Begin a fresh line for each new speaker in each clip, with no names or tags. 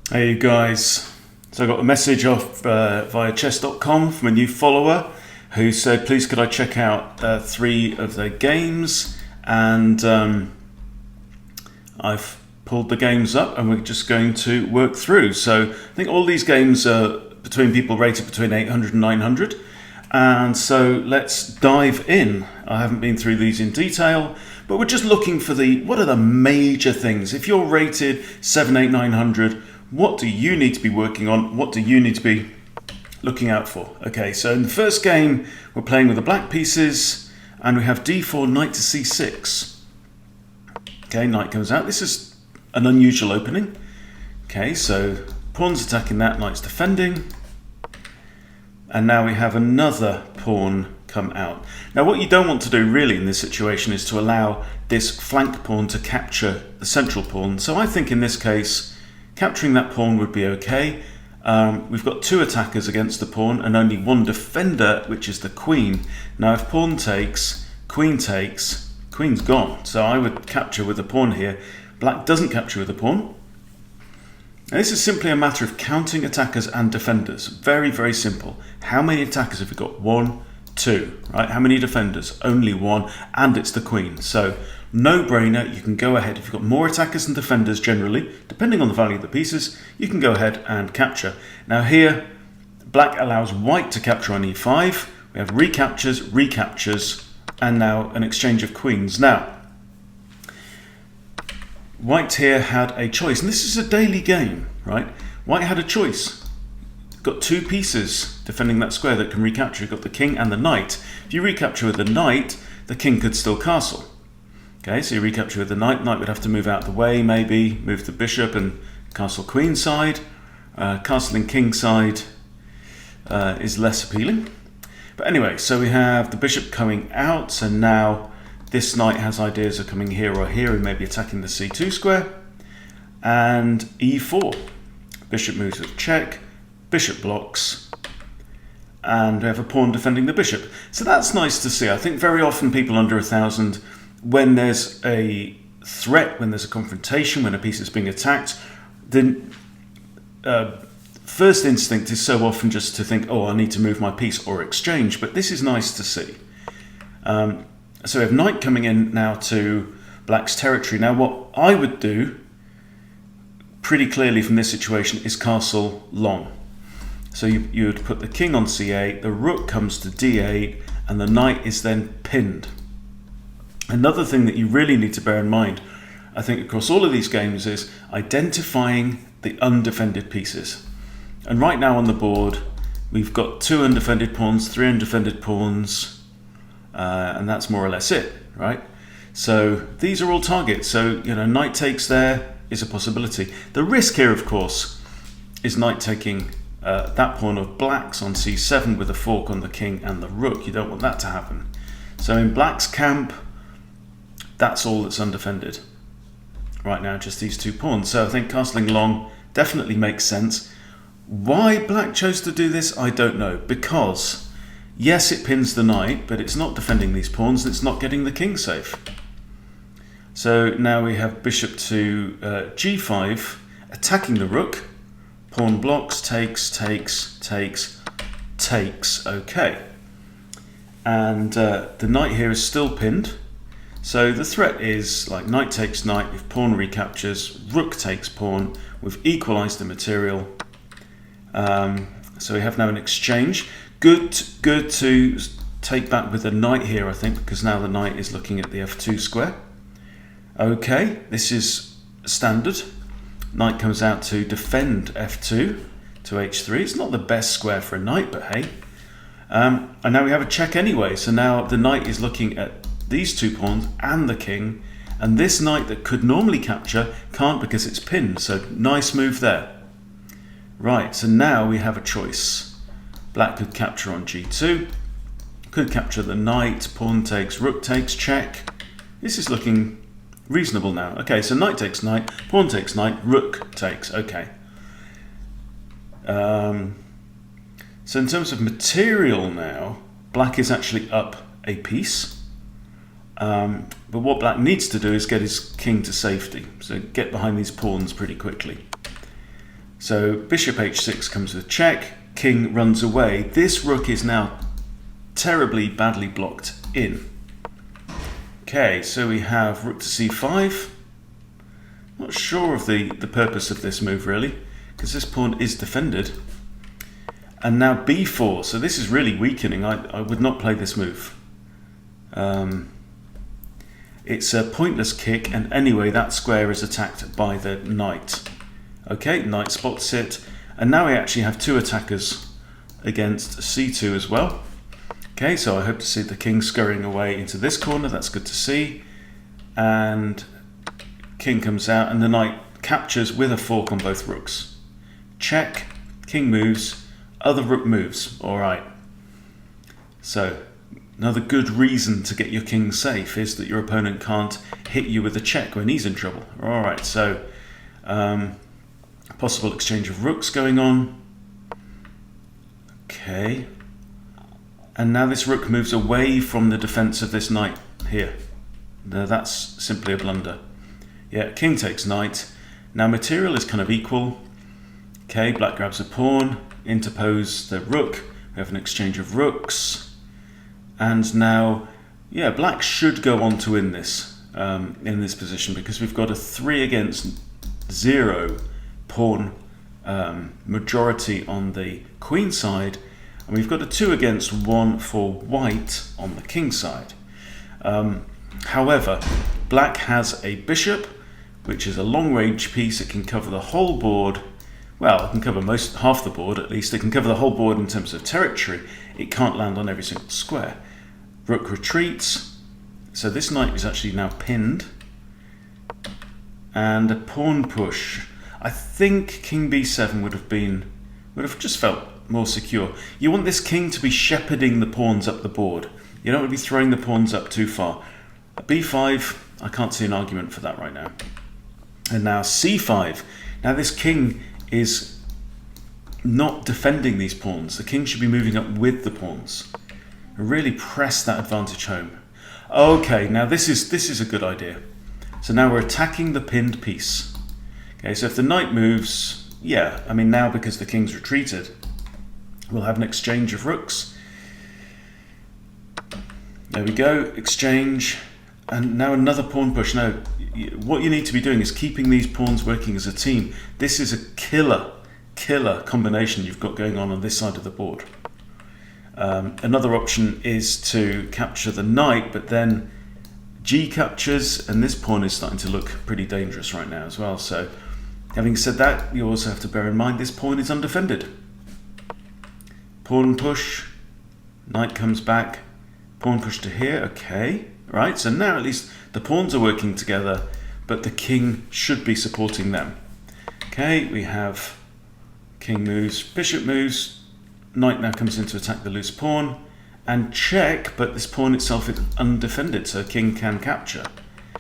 Hey you guys, so I got a message off via chess.com from a new follower who said please could I check out 3 of their games, and I've pulled the games up and we're just going to work through. So I think all these games are between people rated between 800 and 900, and so let's dive in. I haven't been through these in detail, but we're just looking for what are the major things. If you're rated 7, 8, 900, what do you need to be working on? What do you need to be looking out for? Okay, so in the first game, we're playing with the black pieces, and we have d4, knight to c6. Okay, knight comes out. This is an unusual opening. Okay, so pawn's attacking that, knight's defending. And now we have another pawn come out. Now what you don't want to do really in this situation is to allow this flank pawn to capture the central pawn. So I think in this case, capturing that pawn would be okay. We've got 2 attackers against the pawn and only 1 defender, which is the queen. Now if pawn takes, queen's gone. So I would capture with the pawn here. Black doesn't capture with the pawn. Now this is simply a matter of counting attackers and defenders. Very, very simple. How many attackers have we got? 1, 2, right? How many defenders? Only 1, and it's the queen. So no brainer, you can go ahead. If you've got more attackers than defenders generally, depending on the value of the pieces, you can go ahead and capture. Now here, black allows white to capture on e5. We have recaptures, and now an exchange of queens. Now, white here had a choice, and this is a daily game, right? White had a choice. Got 2 pieces defending that square that can recapture. You've got the king and the knight. If you recapture with the knight, the king could still castle. Okay, so you recapture with the knight. Knight would have to move out the way, maybe move the bishop and castle queen side. Castling king side is less appealing. But anyway, so we have the bishop coming out. So now this knight has ideas of coming here or here and maybe attacking the c2 square. And e4. Bishop moves with check. Bishop blocks. And we have a pawn defending the bishop. So that's nice to see. I think very often people under 1,000, when there's a threat, when there's a confrontation, when a piece is being attacked, then first instinct is so often just to think, oh, I need to move my piece or exchange, but this is nice to see. So we have knight coming in now to black's territory. Now what I would do, pretty clearly from this situation, is castle long. So you would put the king on c8, the rook comes to d8, and the knight is then pinned. Another thing that you really need to bear in mind, I think across all of these games, is identifying the undefended pieces. And right now on the board, we've got 2 undefended pawns, 3 undefended pawns, and that's more or less it, right? So these are all targets. So, knight takes there is a possibility. The risk here, of course, is knight taking that pawn of black's on c7 with a fork on the king and the rook. You don't want that to happen. So in black's camp, that's all that's undefended right now, just these 2 pawns. So I think castling long definitely makes sense. Why black chose to do this, I don't know. Because, yes, it pins the knight, but it's not defending these pawns, and it's not getting the king safe. So now we have bishop to g5, attacking the rook. Pawn blocks, takes. Okay. And the knight here is still pinned. So the threat is like knight takes knight, if pawn recaptures, rook takes pawn, we've equalized the material. So we have now an exchange. Good to take back with the knight here, I think, because now the knight is looking at the f2 square. Okay, this is standard. Knight comes out to defend f2 to h3. It's not the best square for a knight, but hey. And now we have a check anyway. So now the knight is looking at these 2 pawns and the king, and this knight that could normally capture can't because it's pinned. So nice move there. Right, so now we have a choice. Black could capture on g2, could capture the knight, pawn takes, rook takes, check. This is looking reasonable now. Okay, so knight takes knight, pawn takes knight, rook takes. Okay. So in terms of material now, black is actually up a piece. But what black needs to do is get his king to safety. So get behind these pawns pretty quickly. So bishop h6 comes with check, king runs away. This rook is now terribly badly blocked in. Okay, so we have rook to c5. Not sure of the purpose of this move really, because this pawn is defended. And now b4, so this is really weakening. I would not play this move. It's a pointless kick, and anyway that square is attacked by the knight. Okay, knight spots it, and now we actually have two attackers against c2 as well. Okay, so I hope to see the king scurrying away into this corner. That's good to see. And king comes out, and the knight captures with a fork on both rooks. Check, king moves, other rook moves. All right. So another good reason to get your king safe is that your opponent can't hit you with a check when he's in trouble. All right, so possible exchange of rooks going on. Okay. And now this rook moves away from the defense of this knight here. Now that's simply a blunder. Yeah, king takes knight. Now material is kind of equal. Okay, black grabs a pawn, interpose the rook. We have an exchange of rooks. And now, yeah, black should go on to win this in this position, because we've got a 3 against 0 pawn majority on the queen side, and we've got a 2 against 1 for white on the king side. However, black has a bishop, which is a long range piece. It can cover the whole board. Well, it can cover half the board at least. It can cover the whole board in terms of territory. It can't land on every single square. Rook retreats. So this knight is actually now pinned. And a pawn push. I think king b7 would have just felt more secure. You want this king to be shepherding the pawns up the board. You don't want to be throwing the pawns up too far. b5, I can't see an argument for that right now. And now c5. Now this king is not defending these pawns. The king should be moving up with the pawns. Really press that advantage home. Okay, now this is a good idea. So now we're attacking the pinned piece. Okay, so if the knight moves, yeah, I mean now because the king's retreated, we'll have an exchange of rooks. There we go, exchange, and now another pawn push. No, what you need to be doing is keeping these pawns working as a team. This is a killer combination you've got going on this side of the board. Another option is to capture the knight, but then g captures, and this pawn is starting to look pretty dangerous right now as well. So having said that, you also have to bear in mind this pawn is undefended. Pawn push, knight comes back, pawn push to here, okay. Right, so now at least the pawns are working together, but the king should be supporting them. Okay, we have king moves, bishop moves, knight now comes in to attack the loose pawn, and check, but this pawn itself is undefended, so king can capture.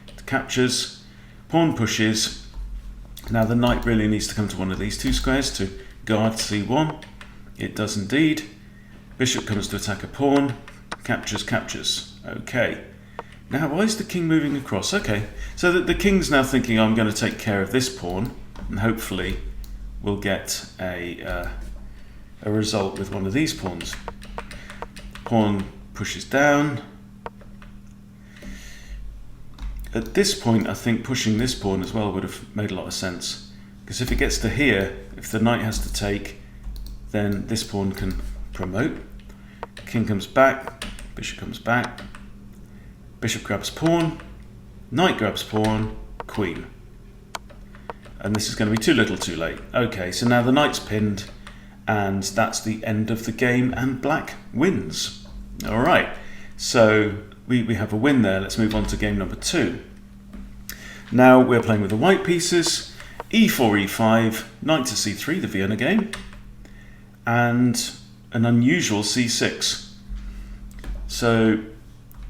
It captures, pawn pushes. Now the knight really needs to come to one of these two squares to guard c1. It does indeed. Bishop comes to attack a pawn, captures. Okay. Now, why is the king moving across? Okay, so the king's now thinking, I'm going to take care of this pawn, and hopefully we'll get a result with one of these pawns. Pawn pushes down. At this point, I think pushing this pawn as well would have made a lot of sense, because if it gets to here, if the knight has to take, then this pawn can promote. King comes back, bishop comes back. Bishop grabs pawn, knight grabs pawn, queen. And this is going to be too little too late. Okay, so now the knight's pinned, and that's the end of the game, and black wins. All right, so we have a win there. Let's move on to game number 2. Now we're playing with the white pieces. e4, e5, knight to c3, the Vienna game, and an unusual c6. So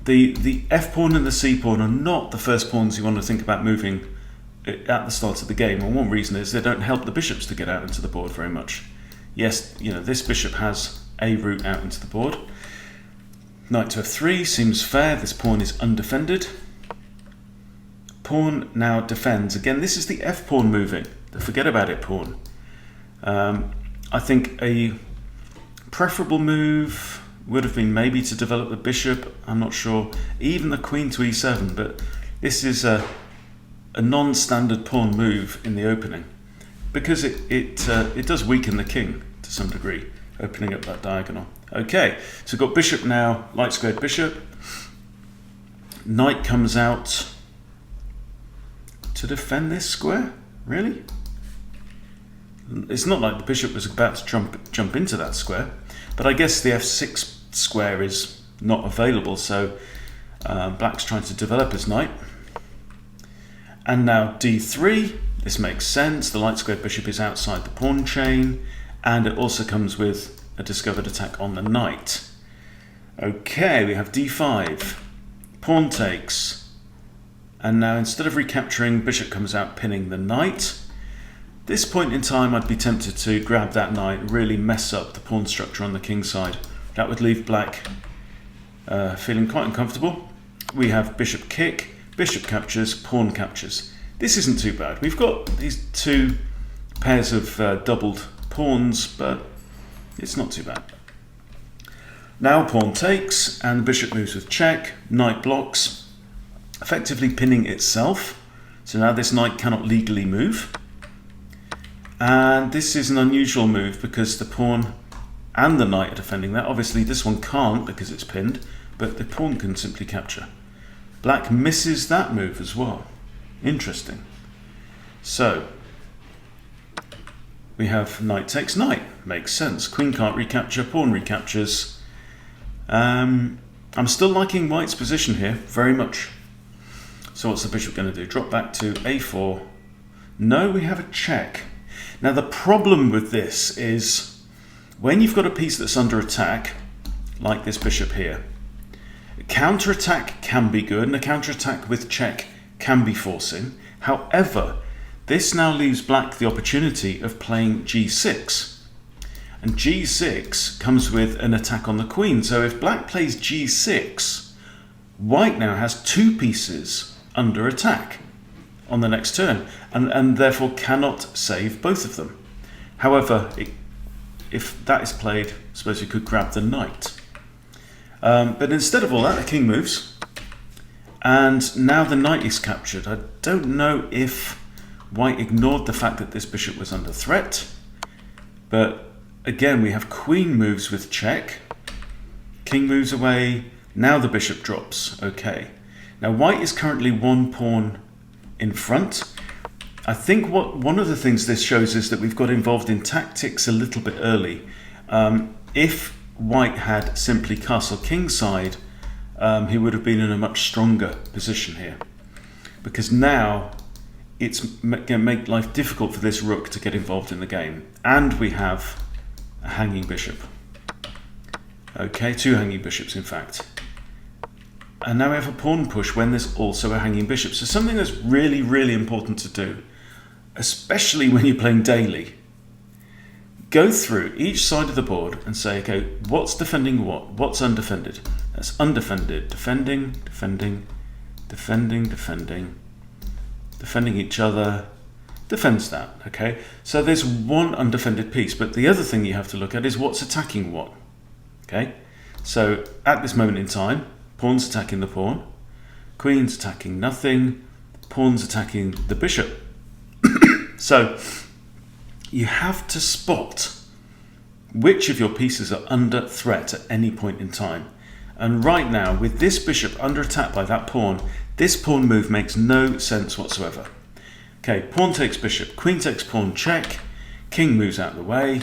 the f pawn and the c pawn are not the first pawns you want to think about moving at the start of the game, and one reason is they don't help the bishops to get out into the board very much. Yes, you know, this bishop has a route out into the board. Knight to f3 seems fair. This pawn is undefended. Pawn now defends. Again, this is the f pawn moving. Forget about it, pawn. I think a preferable move would have been maybe to develop the bishop. I'm not sure. Even the queen to e7, but this is a non-standard pawn move in the opening because it does weaken the king to some degree, opening up that diagonal. Okay, so we've got bishop now, light squared bishop. Knight comes out to defend this square. Really? It's not like the bishop was about to jump into that square, but I guess the f6 square is not available, so black's trying to develop his knight. And now d3, this makes sense. The light squared bishop is outside the pawn chain, and it also comes with a discovered attack on the knight. Okay, we have d5, pawn takes, and now instead of recapturing, bishop comes out pinning the knight. This point in time I'd be tempted to grab that knight and really mess up the pawn structure on the king's side. That would leave black feeling quite uncomfortable. We have bishop kick, bishop captures, pawn captures. This isn't too bad. We've got these two pairs of doubled pawns, but it's not too bad. Now pawn takes, and the bishop moves with check, knight blocks, effectively pinning itself. So now this knight cannot legally move. And this is an unusual move because the pawn and the knight are defending that. Obviously this one can't because it's pinned, but the pawn can simply capture. Black misses that move as well. Interesting. So we have knight takes knight. Makes sense. Queen can't recapture, pawn recaptures. I'm still liking white's position here very much. So what's the bishop going to do? Drop back to a4. No, we have a check. Now the problem with this is when you've got a piece that's under attack, like this bishop here, a counter-attack can be good, and a counter-attack with check can be forcing. However, this now leaves black the opportunity of playing g6. And g6 comes with an attack on the queen. So if black plays g6, white now has two pieces under attack on the next turn, and therefore cannot save both of them. However, if that is played, I suppose you could grab the knight. But instead of all that, the king moves, and now the knight is captured. I don't know if white ignored the fact that this bishop was under threat, but again we have queen moves with check, king moves away, now the bishop drops. Okay, now white is currently one pawn in front. I think one of the things this shows is that we've got involved in tactics a little bit early. If white had simply castle kingside, he would have been in a much stronger position here, because now it's going to make life difficult for this rook to get involved in the game. And we have a hanging bishop. Okay, two hanging bishops in fact. And now we have a pawn push when there's also a hanging bishop. So something that's really, really important to do, especially when you're playing daily, go through each side of the board and say, okay, what's defending what? What's undefended? That's undefended. Defending, defending, defending, defending, defending each other, defends that, okay? So there's one undefended piece, but the other thing you have to look at is what's attacking what, okay? So at this moment in time, pawn's attacking the pawn, queen's attacking nothing, pawn's attacking the bishop. So you have to spot which of your pieces are under threat at any point in time. And right now, with this bishop under attack by that pawn, this pawn move makes no sense whatsoever. Okay, pawn takes bishop, queen takes pawn, check, king moves out of the way,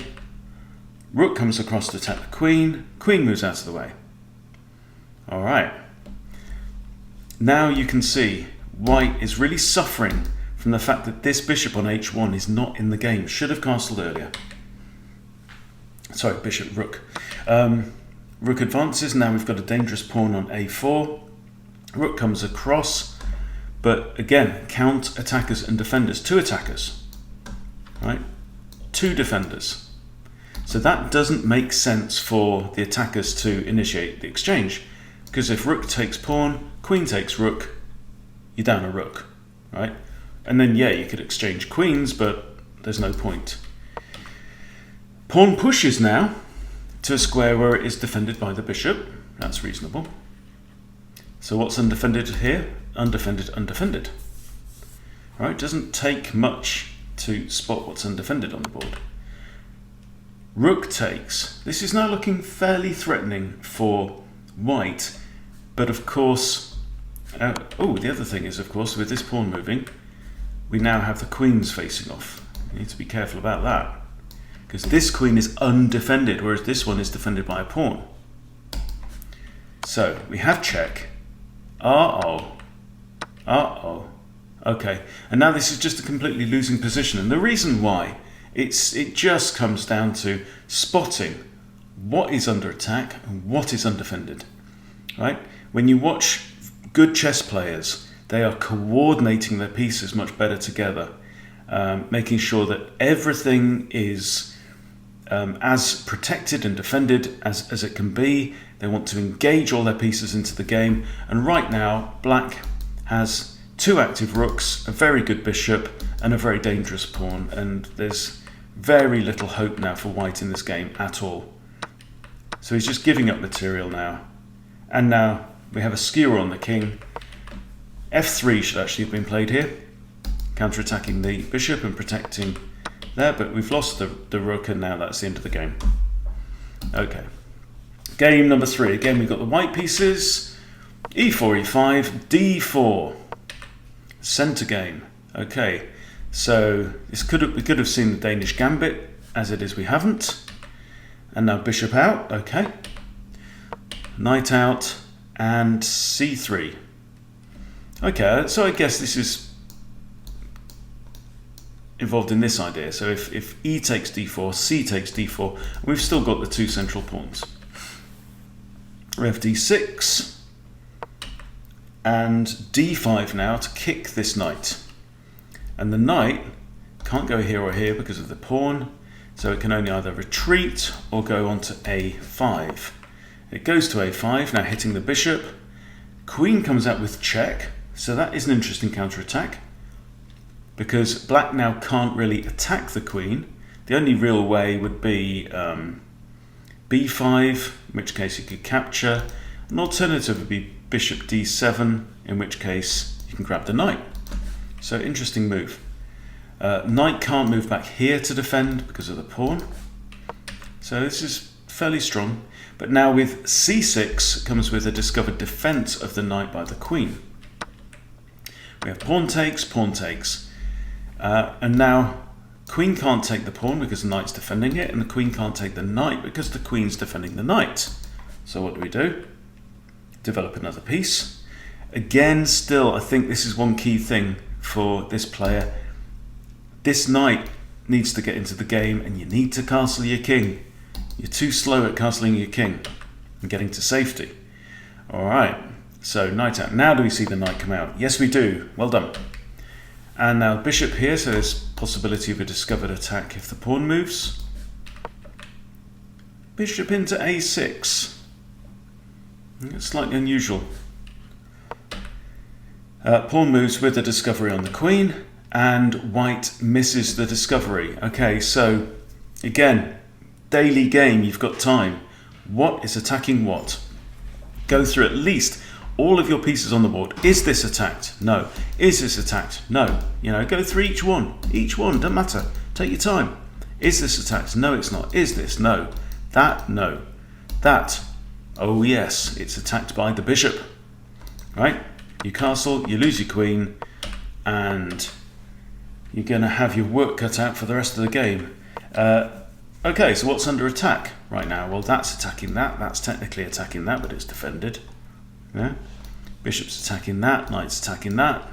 rook comes across to attack the queen, queen moves out of the way. All right. Now you can see white is really suffering from the fact that this bishop on h1 is not in the game. Should have castled earlier. Sorry, bishop, rook. Rook advances. Now we've got a dangerous pawn on a4. Rook comes across, but again, count attackers and defenders. Two attackers, right? Two defenders. So that doesn't make sense for the attackers to initiate the exchange, because if rook takes pawn, queen takes rook, you're down a rook, right? And then, yeah, you could exchange queens, but there's no point. Pawn pushes now to a square where it is defended by the bishop. That's reasonable. So what's undefended here? Undefended, undefended. Right, it doesn't take much to spot what's undefended on the board. Rook takes. This is now looking fairly threatening for white, but of course, the other thing is, of course, with this pawn moving, we now have the queens facing off. You need to be careful about that, because this queen is undefended, whereas this one is defended by a pawn. So we have check. Okay, and now this is just a completely losing position, and the reason why, it just comes down to spotting what is under attack and what is undefended, right? When you watch good chess players, they are coordinating their pieces much better together, making sure that everything is as protected and defended as it can be. They want to engage all their pieces into the game, and right now black has 2 active rooks, a very good bishop, and a very dangerous pawn, and there's very little hope now for white in this game at all. So he's just giving up material now, and now we have a skewer on the king. f3 should actually have been played here, counter-attacking the bishop and protecting there, but we've lost the rook, and now that's the end of the game. Okay, game number 3. Again, we've got the white pieces, e4, e5, d4. Centre game. Okay, so we could have seen the Danish gambit. As it is, we haven't. And now bishop out. Okay, knight out and c3. Okay, so I guess this is involved in this idea. So if e takes d4, c takes d4, we've still got the 2 central pawns. We have d6. And d5 now to kick this knight. And the knight can't go here or here because of the pawn, so it can only either retreat or go on to a5. It goes to a5, now hitting the bishop. Queen comes out with check, so that is an interesting counterattack, because black now can't really attack the queen. The only real way would be b5, in which case you could capture. An alternative would be bishop d7, in which case you can grab the knight. So interesting move. Knight can't move back here to defend because of the pawn. So this is fairly strong. But now with c6 comes with a discovered defense of the knight by the queen. We have pawn takes, and now queen can't take the pawn because the knight's defending it, and the queen can't take the knight because the queen's defending the knight. So what do? Develop another piece. Again, still, I think this is one key thing for this player. This knight needs to get into the game, and you need to castle your king. You're too slow at castling your king and getting to safety. All right, so knight out. Now do we see the knight come out? Yes, we do. Well done. And now bishop here, so there's possibility of a discovered attack if the pawn moves. Bishop into a6. It's slightly unusual. Pawn moves with the discovery on the queen, and white misses the discovery. Okay, so again, daily game, you've got time. What is attacking what? Go through at least all of your pieces on the board. Is this attacked? No. Is this attacked? No. You know, go through each one. Each one, doesn't matter. Take your time. Is this attacked? No, it's not. Is this? No. That? No. That? Oh yes, it's attacked by the bishop. Right? You castle, you lose your queen, and you're going to have your work cut out for the rest of the game. Okay, so what's under attack right now? Well, that's attacking that. That's technically attacking that, but it's defended. Yeah? Bishop's attacking that. Knight's attacking that.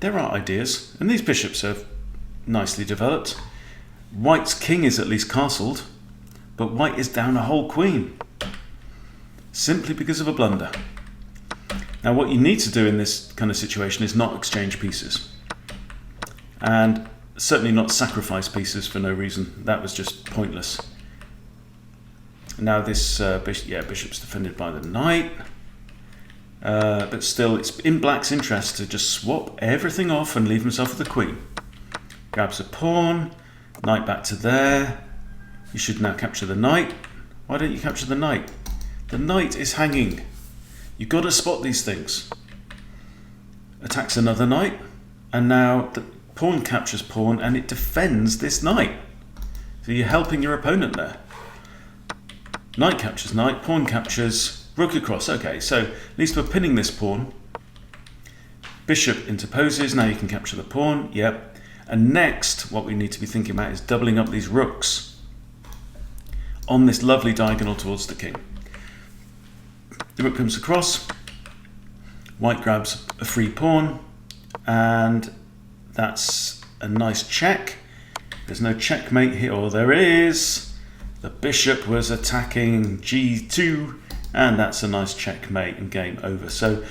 There are ideas, and these bishops are nicely developed. White's king is at least castled, but white is down a whole queen, simply because of a blunder. Now, what you need to do in this kind of situation is not exchange pieces, and certainly not sacrifice pieces for no reason. That was just pointless. Now this bishop's defended by the knight, but still it's in black's interest to just swap everything off and leave himself with the queen. Grabs a pawn, knight back to there, You should now capture the knight. Why don't you capture the knight? The knight is hanging. You've got to spot these things. Attacks another knight, and now the pawn captures pawn and it defends this knight. So you're helping your opponent there. Knight captures knight, pawn captures, rook across. Okay, so at least we're pinning this pawn. Bishop interposes, now you can capture the pawn, yep. And next, what we need to be thinking about is doubling up these rooks on this lovely diagonal towards the king. The rook comes across, white grabs a free pawn, and that's a nice check. There's no checkmate here, or there is. The bishop was attacking g2, and that's a nice checkmate and game over. So,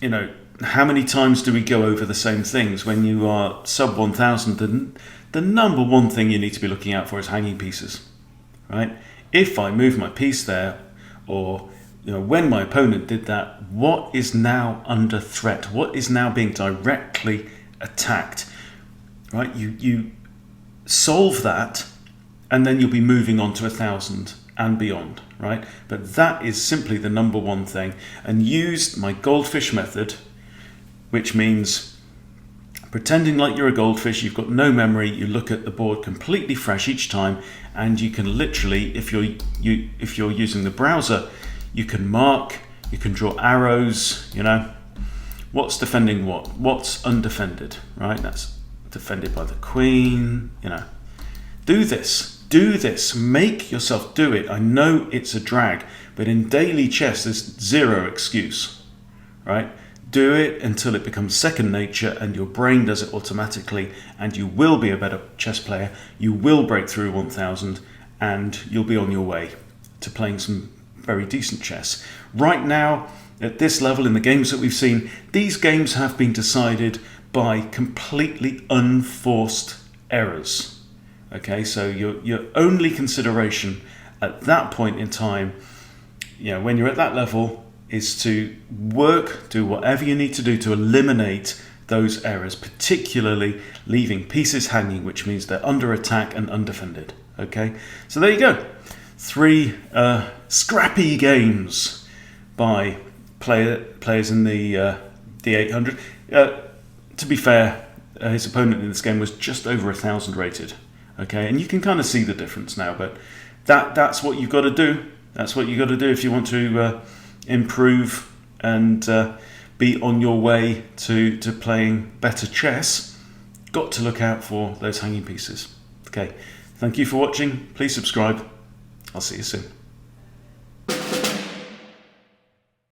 you know, how many times do we go over the same things? When you are sub 1000, the number one thing you need to be looking out for is hanging pieces, right? If I move my piece there, or you know, when my opponent did that, what is now under threat? What is now being directly attacked? Right? You solve that, and then you'll be moving on to 1000 and beyond, right? But that is simply the number one thing. And used my goldfish method, which means pretending like you're a goldfish, you've got no memory, you look at the board completely fresh each time, and you can literally, if you're using the browser, you can mark, you can draw arrows, you know, what's defending what's undefended, right? That's defended by the queen, you know. Do this, make yourself do it. I know it's a drag, but in daily chess, there's zero excuse, right? Do it until it becomes second nature and your brain does it automatically, and you will be a better chess player. You will break through 1000 and you'll be on your way to playing some very decent chess. Right now, at this level in the games that we've seen, these games have been decided by completely unforced errors. Okay, so your only consideration at that point in time, you know, when you're at that level, is to do whatever you need to do to eliminate those errors, particularly leaving pieces hanging, which means they're under attack and undefended. Okay, so there you go. 3 scrappy games by players in the 800. To be fair, his opponent in this game was just over 1000 rated. Okay, and you can kind of see the difference now, but that's what you've got to do. That's what you've got to do if you want to improve and be on your way to playing better chess. Got to look out for those hanging pieces. Okay, thank you for watching. Please subscribe. I'll see you soon.